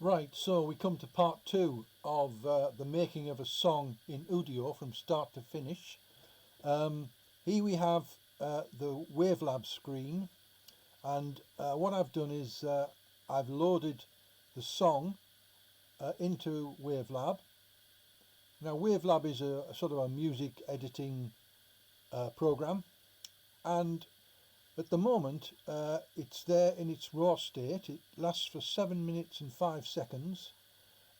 Right, so we come to part two of the making of a song in Udio from start to finish. Here we have the Wavelab screen, and what I've done is I've loaded the song into Wavelab. Now Wavelab is a sort of a music editing program, and at the moment it's there in its raw state. It lasts for 7 minutes and 5 seconds,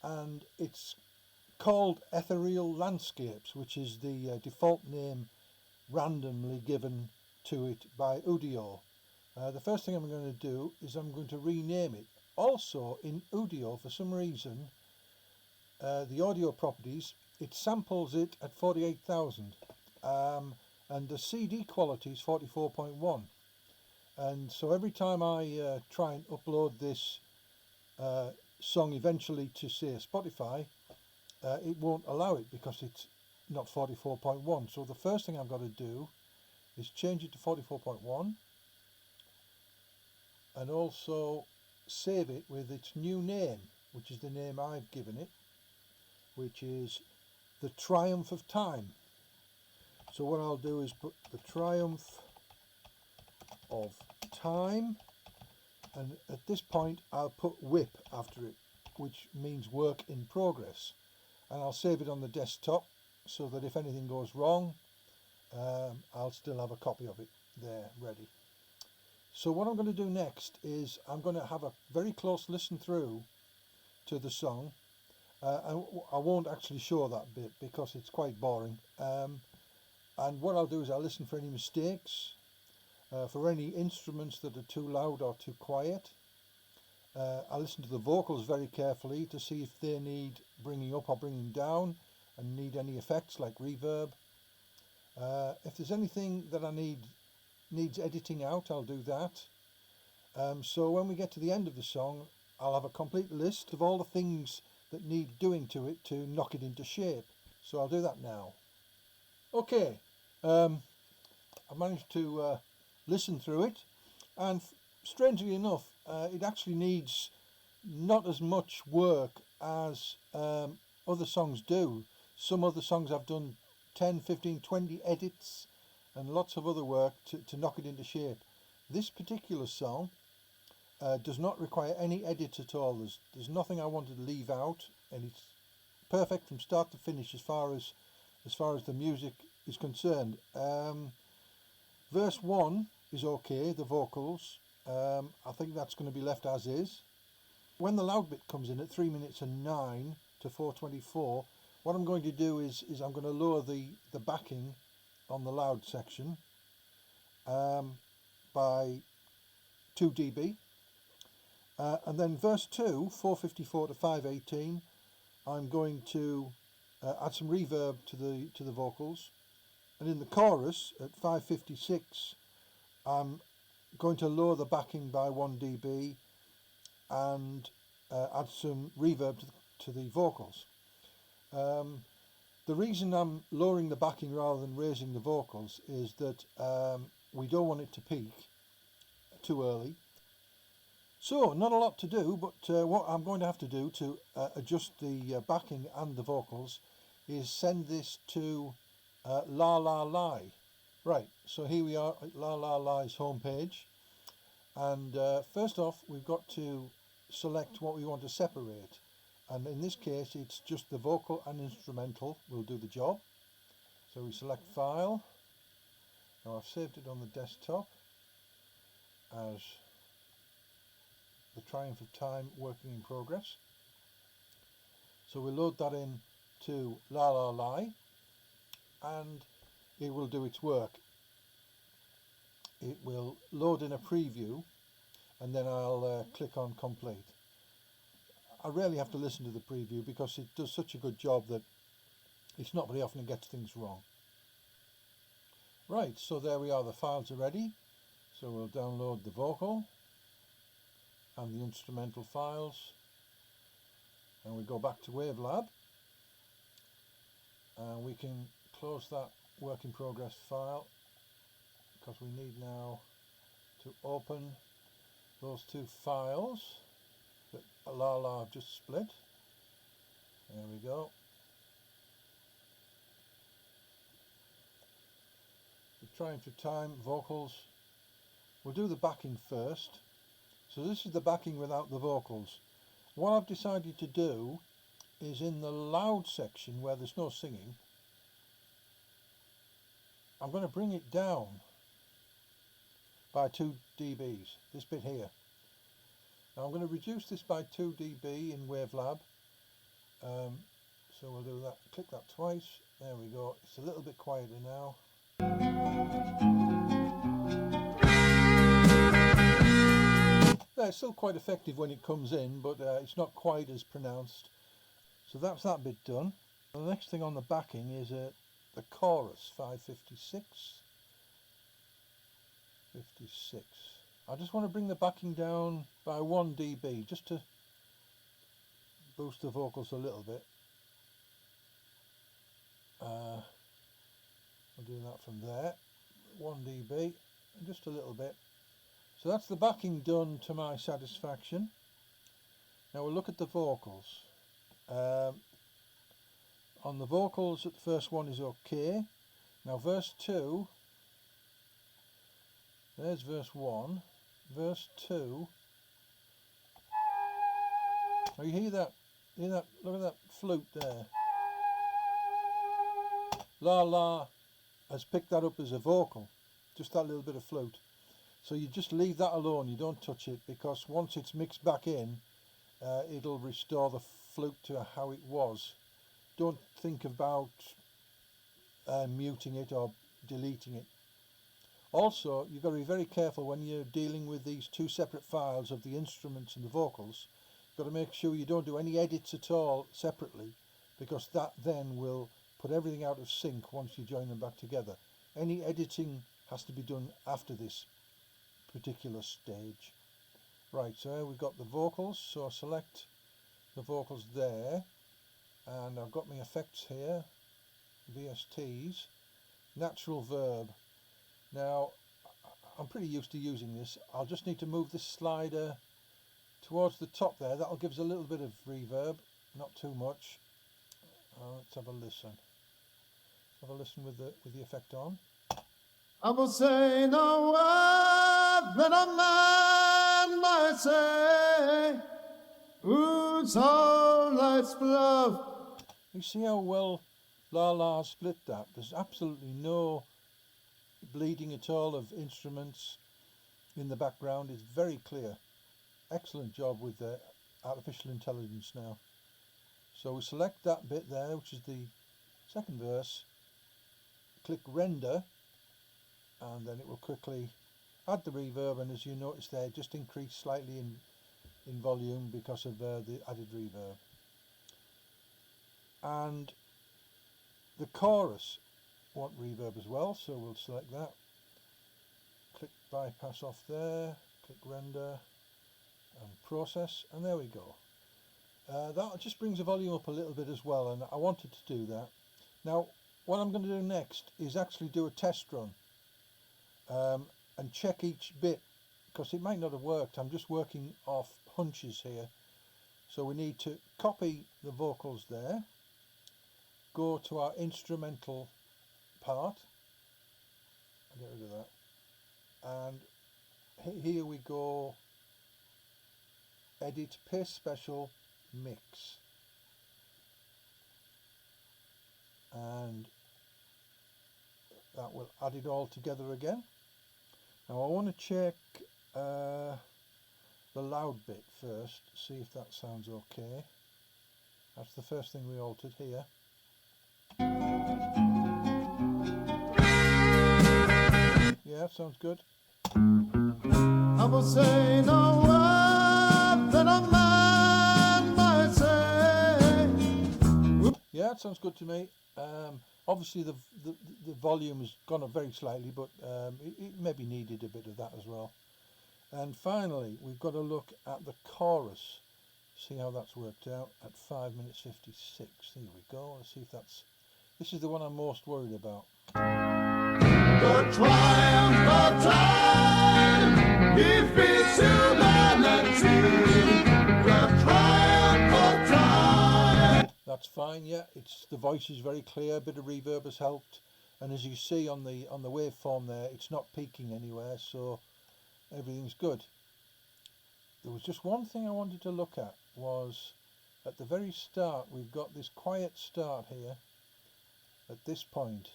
and it's called Ethereal Landscapes, which is the default name randomly given to it by Udio. The first thing I'm going to do is I'm going to rename it. Also in Udio, for some reason, the audio properties, it samples it at 48,000, and the CD quality is 44.1. And so every time I try and upload this song eventually to, say, Spotify, it won't allow it because it's not 44.1. So the first thing I've got to do is change it to 44.1 and also save it with its new name, which is the name I've given it, which is The Triumph of Time. So what I'll do is put The Triumph of Time, and at this point I'll put WIP after it, which means work in progress, and I'll save it on the desktop so that if anything goes wrong I'll still have a copy of it there ready. So what I'm going to do next is I'm going to have a very close listen through to the song. I won't actually show that bit because it's quite boring, and what I'll do is I'll listen for any mistakes, for any instruments that are too loud or too quiet. I listen to the vocals very carefully to see if they need bringing up or bringing down and need any effects like reverb. If there's anything that I needs editing out, I'll do that. So when we get to the end of the song, I'll have a complete list of all the things that need doing to it to knock it into shape. So I'll do that now. Okay, I managed to listen through it, and strangely enough it actually needs not as much work as other songs do. Some other songs I've done 10, 15, 20 edits and lots of other work to knock it into shape. This particular song does not require any edit at all. There's nothing I wanted to leave out, and it's perfect from start to finish as far as the music is concerned. Verse 1 is okay, the vocals. I think that's going to be left as is. When the loud bit comes in at 3 minutes and 9 to 4:24, what I'm going to do is I'm going to lower the backing on the loud section by 2 dB. And then verse 2, 4:54 to 5:18, I'm going to add some reverb to the vocals, and in the chorus at 5:56 I'm going to lower the backing by 1 dB and add some reverb to the vocals. The reason I'm lowering the backing rather than raising the vocals is that we don't want it to peak too early. So not a lot to do, but what I'm going to have to do to adjust the backing and the vocals is send this to La La Lie. Right, so here we are at La La Lie's homepage, and first off we've got to select what we want to separate, and in this case it's just the vocal and instrumental will do the job. So we select File. Now I've saved it on the desktop as The Triumph of Time working in progress. So we'll load that in to La La Lie, and it will do its work. It will load in a preview, and then I'll click on complete. I rarely have to listen to the preview because it does such a good job that it's not very often it gets things wrong. Right, so there we are, the files are ready. So we'll download the vocal and the instrumental files, and we go back to Wavelab, and we can close that work in progress file because we need now to open those two files. that La La I've just split. There we go. The Triumph of Time vocals. We'll do the backing first. So this is the backing without the vocals. What I've decided to do is in the loud section where there's no singing, I'm going to bring it down by 2 dBs, this bit here. Now I'm going to reduce this by 2 dB in Wavelab. So we'll do that, click that twice, there we go, it's a little bit quieter now. Yeah, it's still quite effective when it comes in, but it's not quite as pronounced. So that's that bit done. The next thing on the backing is the chorus, 556. 56. I just want to bring the backing down by 1 dB just to boost the vocals a little bit. We'll do that from there, 1 dB, and just a little bit. So that's the backing done to my satisfaction. Now we'll look at the vocals. On the vocals, the first one is okay. Now verse 2, there's verse 1, verse 2. Oh, you hear that? Hear that? Look at that flute there. La La has picked that up as a vocal, just that little bit of flute. So you just leave that alone, you don't touch it, because once it's mixed back in, it'll restore the flute to how it was. Don't think about muting it or deleting it. Also, you've got to be very careful when you're dealing with these 2 separate files of the instruments and the vocals. You've got to make sure you don't do any edits at all separately, because that then will put everything out of sync once you join them back together. Any editing has to be done after this particular stage. Right, so we've got the vocals, so I select the vocals there, and I've got my effects here, VSTs, natural verb. Now I'm pretty used to using this. I'll just need to move this slider towards the top there. That'll give us a little bit of reverb, not too much. Let's have a listen. Have a listen with the effect on. I will say no word that a man might say, whose whole life's love. You see how well La La split that? There's absolutely no bleeding at all of instruments in the background. It's very clear. Excellent job with the artificial intelligence now. So we select that bit there, which is the second verse, click render, and then it will quickly add the reverb, and as you notice there, just increase slightly in volume because of the added reverb. And the chorus want reverb as well, so we'll select that, click bypass off there, click render and process, and there we go. That just brings the volume up a little bit as well, and I wanted to do that. Now what I'm going to do next is actually do a test run and check each bit, because it might not have worked. I'm just working off hunches here. So we need to copy the vocals there, go to our instrumental part, get rid of that, and here we go, edit, paste special, mix, and that will add it all together again. Now I want to check the loud bit first, see if that sounds okay. That's the first thing we altered here. Yeah, sounds good. I will say no word that a man might say. Yeah, it sounds good to me. Obviously the volume has gone up very slightly, but it maybe needed a bit of that as well. And finally, we've got to look at the chorus, see how that's worked out at 5 minutes 56. Here we go. Let's see if this is the one I'm most worried about. The triumph of time defeats humanity. The That's fine, yeah. It's the voice is very clear, a bit of reverb has helped, and as you see on the waveform there, it's not peaking anywhere, so everything's good. There was just one thing I wanted to look at, was at the very start we've got this quiet start here at this point.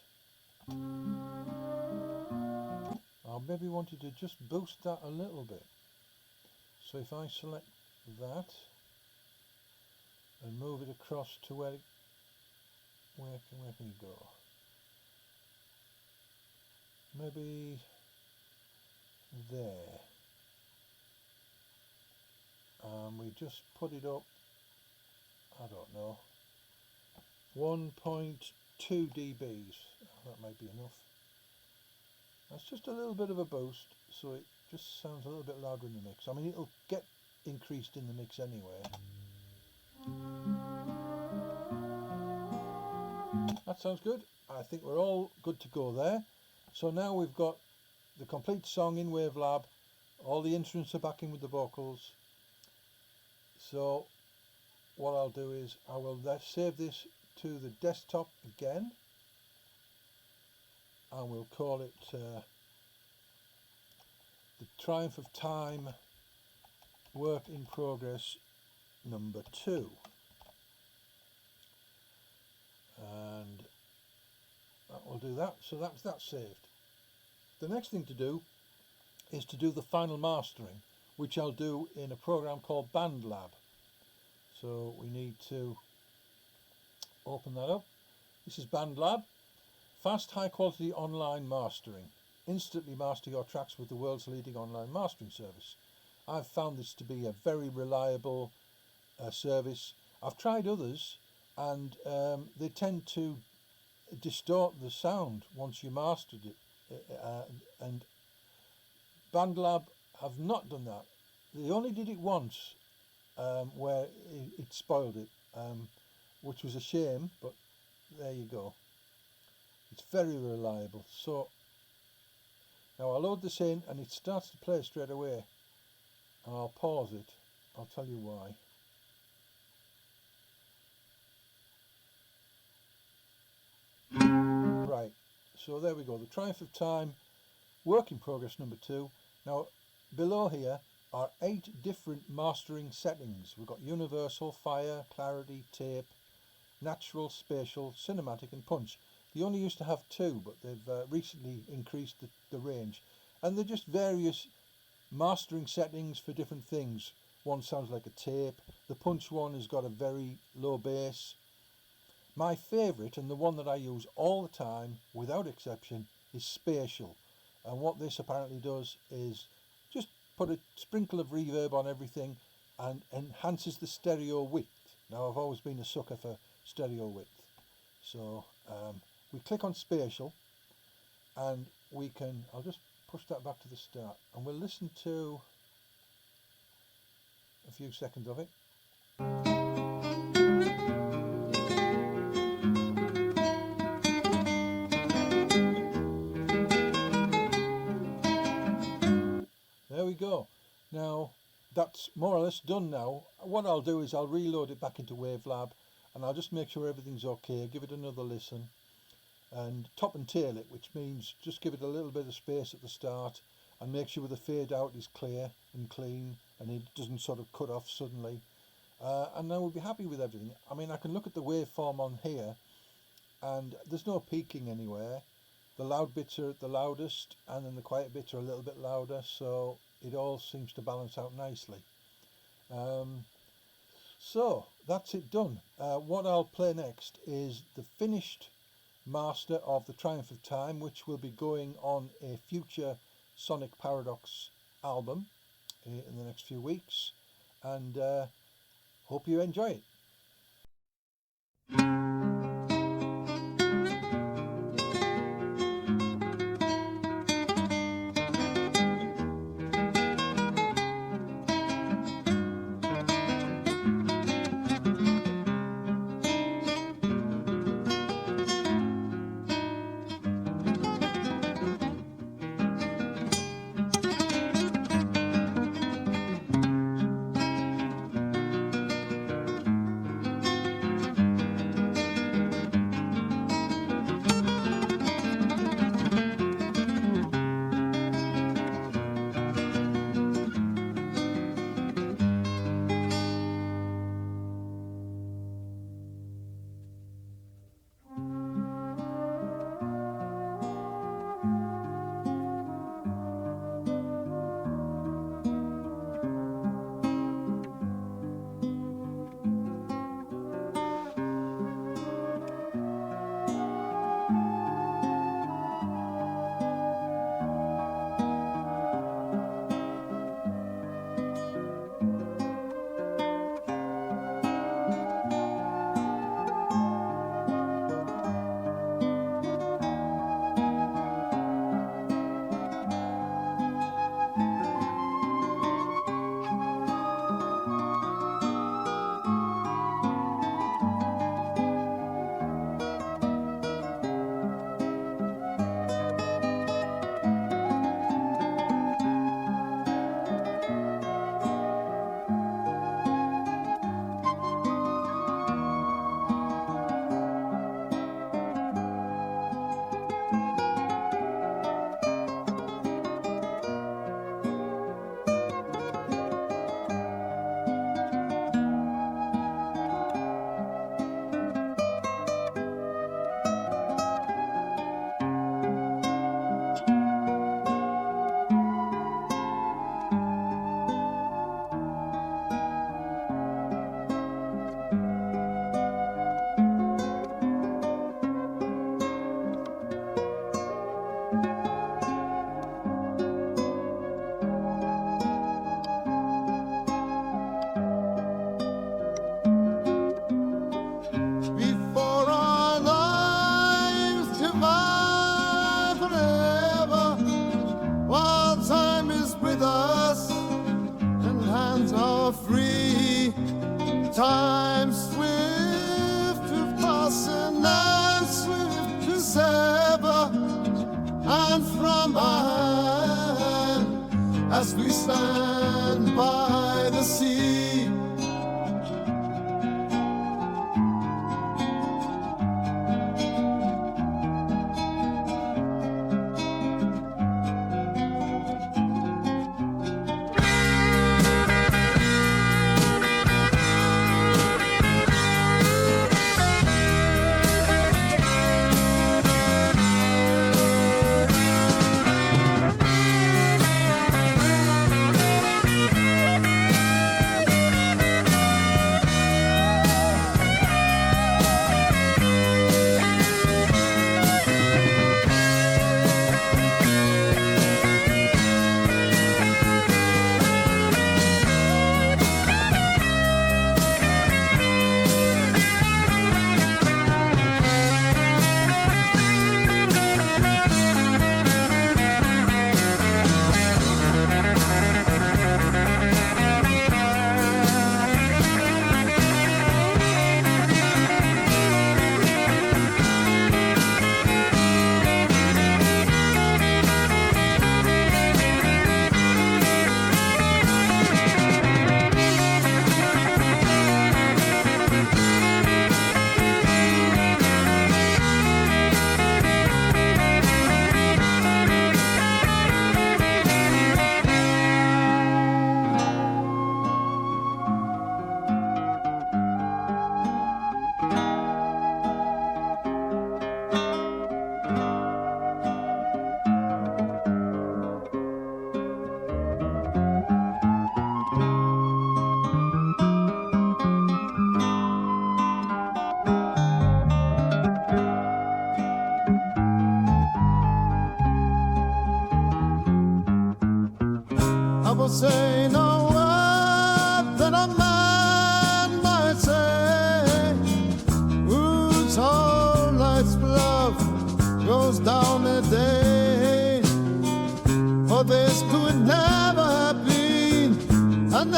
I maybe wanted to just boost that a little bit. So if I select that and move it across to where can you go? Maybe there. We just put it up, I don't know, 1.2 dBs. That might be enough. That's just a little bit of a boost, so it just sounds a little bit louder in the mix. I mean, it'll get increased in the mix anyway. That sounds good. I think we're all good to go there. So now we've got the complete song in Wavelab. All the instruments are back in with the vocals. So what I'll do is I will save this to the desktop again, and we'll call it the Triumph of Time Work in Progress number 2. And that will do that. So that's that saved. The next thing to do is to do the final mastering, which I'll do in a program called BandLab. So we need to open that up. This is BandLab. Fast, high quality online mastering. Instantly master your tracks with the world's leading online mastering service. I've found this to be a very reliable service. I've tried others, and they tend to distort the sound once you mastered it, and BandLab have not done that. They only did it once, where it spoiled it, which was a shame, but there you go. It's very reliable. So now I'll load this in and it starts to play straight away, and I'll pause it. I'll tell you why. Right, so there we go, the Triumph of Time Work in Progress number 2. Now below here are 8 different mastering settings. We've got universal, fire, clarity, tape, natural, spatial, cinematic and punch. They only used to have 2, but they've recently increased the range, and they're just various mastering settings for different things. One sounds like a tape, the punch one has got a very low bass. My favourite, and the one that I use all the time without exception, is spatial, and what this apparently does is just put a sprinkle of reverb on everything and enhances the stereo width. Now I've always been a sucker for stereo width, so we click on spatial and we can, I'll just push that back to the start and we'll listen to a few seconds of it. There we go. Now that's more or less done now. What I'll do is I'll reload it back into Wavelab and I'll just make sure everything's okay, give it another listen and top and tail it, which means just give it a little bit of space at the start and make sure the fade out is clear and clean and it doesn't sort of cut off suddenly, and then we'll be happy with everything. I mean, I can look at the waveform on here and there's no peaking anywhere. The loud bits are at the loudest and then the quiet bits are a little bit louder, so it all seems to balance out nicely. So that's it done. What I'll play next is the finished master of the Triumph of Time, which will be going on a future Sonic Paradox album in the next few weeks, and hope you enjoy it. hand from our hand as we stand by the sea. I will say no word that a man might say, whose whole life's bluff goes down a day. For this could never have been, and